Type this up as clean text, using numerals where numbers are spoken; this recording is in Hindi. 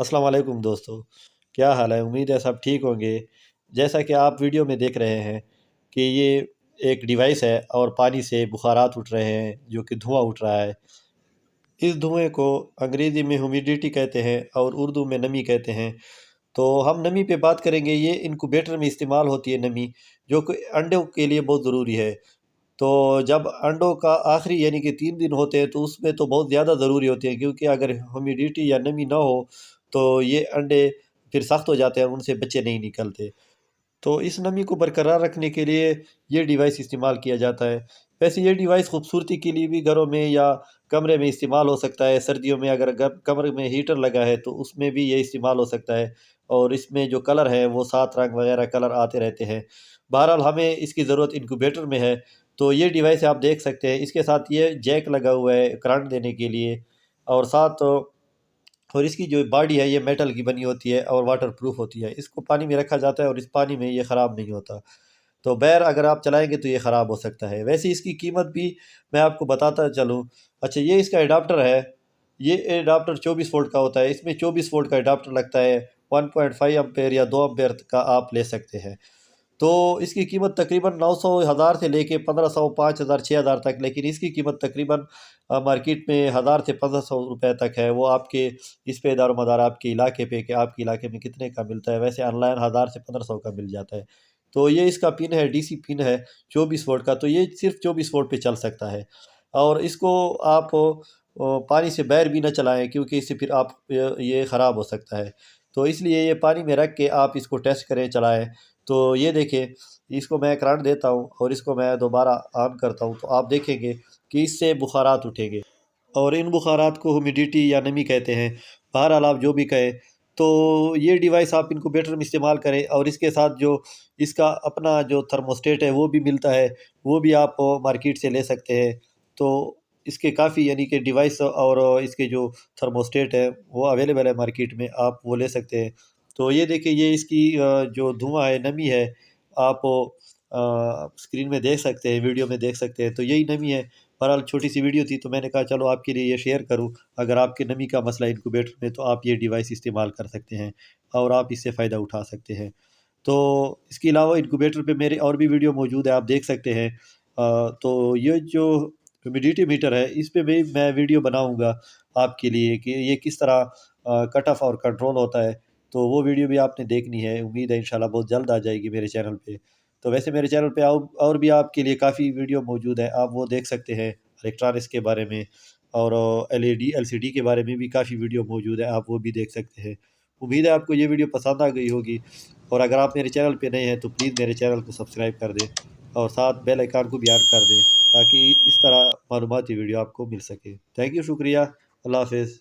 अस्सलाम वालेकुम दोस्तों। क्या हाल है? उम्मीद है सब ठीक होंगे। जैसा कि आप वीडियो में देख रहे हैं कि ये एक डिवाइस है और पानी से बुखारात उठ रहे हैं जो कि धुआं उठ रहा है। इस धुएँ को अंग्रेज़ी में ह्यूमिडिटी कहते हैं और उर्दू में नमी कहते हैं। तो हम नमी पे बात करेंगे। ये इनक्यूबेटर में इस्तेमाल होती है नमी, जो कि अंडों के लिए बहुत ज़रूरी है। तो जब अंडों का आखिरी यानी कि 3 दिन होते हैं तो उसमें तो बहुत ज़्यादा ज़रूरी होती है, क्योंकि अगर ह्यूमिडिटी या नमी ना हो तो ये अंडे फिर सख्त हो जाते हैं, उनसे बच्चे नहीं निकलते। तो इस नमी को बरकरार रखने के लिए ये डिवाइस इस्तेमाल किया जाता है। वैसे ये डिवाइस खूबसूरती के लिए भी घरों में या कमरे में इस्तेमाल हो सकता है। सर्दियों में अगर कमरे में हीटर लगा है तो उसमें भी ये इस्तेमाल हो सकता है। और इसमें जो कलर है वो 7 रंग वगैरह कलर आते रहते हैं। बहरहाल हमें इसकी ज़रूरत इनक्यूबेटर में है। तो ये डिवाइस आप देख सकते हैं, इसके साथ ये जैक लगा हुआ है करंट देने के लिए। और साथ और इसकी जो बॉडी है ये मेटल की बनी होती है और वाटर प्रूफ होती है। इसको पानी में रखा जाता है और इस पानी में ये ख़राब नहीं होता। तो बैर अगर आप चलाएँगे तो ये ख़राब हो सकता है। वैसे इसकी कीमत भी मैं आपको बताता चलूँ। अच्छा, ये इसका एडाप्टर है। ये एडाप्टर 24 वोल्ट का होता है। इसमें 24 वोल्ट का एडाप्टर लगता है। 1.5 एम्पेयर या 2 एम्पेयर का आप ले सकते हैं। तो इसकी कीमत तकरीबन 900 हज़ार से लेके 1500 5000 6000 तक, लेकिन इसकी कीमत तकरीबन मार्केट में 1000 से 1500 रुपए तक है। वो आपके इस पे दारोमदार आपके इलाके पे कि आपके इलाके में कितने का मिलता है। वैसे ऑनलाइन 1000 से 1500 का मिल जाता है। तो ये इसका पिन है, डीसी पिन है 24 वोल्ट का। तो ये सिर्फ 24 वोल्ट पे चल सकता है। और इसको आप पानी से बैर भी ना चलाएं, क्योंकि इससे फिर आप ये ख़राब हो सकता है। तो इसलिए ये पानी में रख के आप इसको टेस्ट करें, चलाएं। तो ये देखिए, इसको मैं करंट देता हूँ और इसको मैं दोबारा ऑन करता हूँ तो आप देखेंगे कि इससे बुखारात उठेंगे। और इन बुखारात को ह्यूमिडिटी या नमी कहते हैं। बहरहाल आप जो भी कहें, तो ये डिवाइस आप इनक्यूबेटर में इस्तेमाल करें। और इसके साथ जो इसका अपना जो थर्मोस्टेट है वो भी मिलता है, वो भी आप मार्केट से ले सकते हैं। तो इसके काफ़ी यानी कि डिवाइस और इसके जो थर्मोस्टेट है वो अवेलेबल है मार्केट में, आप वो ले सकते हैं। तो ये देखिए, ये इसकी जो धुआँ है, नमी है, आप स्क्रीन में देख सकते हैं, वीडियो में देख सकते हैं। तो यही नमी है। बहरहाल छोटी सी वीडियो थी तो मैंने कहा चलो आपके लिए ये शेयर करूं। अगर आपके नमी का मसला है इनक्यूबेटर में तो आप ये डिवाइस इस्तेमाल कर सकते हैं और आप इससे फ़ायदा उठा सकते हैं। तो इसके अलावा इनक्यूबेटर पे मेरे और भी वीडियो मौजूद है, आप देख सकते हैं। तो ये जो ह्यूमिडिटी मीटर है इस पे भी मैं वीडियो बनाऊंगा आपके लिए कि ये किस तरह कट ऑफ और कंट्रोल होता है। तो वो वीडियो भी आपने देखनी है। उम्मीद है इंशाल्लाह बहुत जल्द आ जाएगी मेरे चैनल पे। तो वैसे मेरे चैनल पे और भी आपके लिए काफ़ी वीडियो मौजूद है, आप वो देख सकते हैं इलेक्ट्रॉनिक्स के बारे में। और एलईडी एलसीडी के बारे में भी काफ़ी वीडियो मौजूद है, आप वो भी देख सकते हैं। उम्मीद है आपको ये वीडियो पसंद आ गई होगी। और अगर आप मेरे चैनल पे नए हैं तो प्लीज़ मेरे चैनल को सब्सक्राइब कर दें और साथ बेल आइकन को भी ऑन कर दें, ताकि इस तरह मालूमाती वीडियो आपको मिल सके। थैंक यू, शुक्रिया। अल्लाह हाफ़िज़।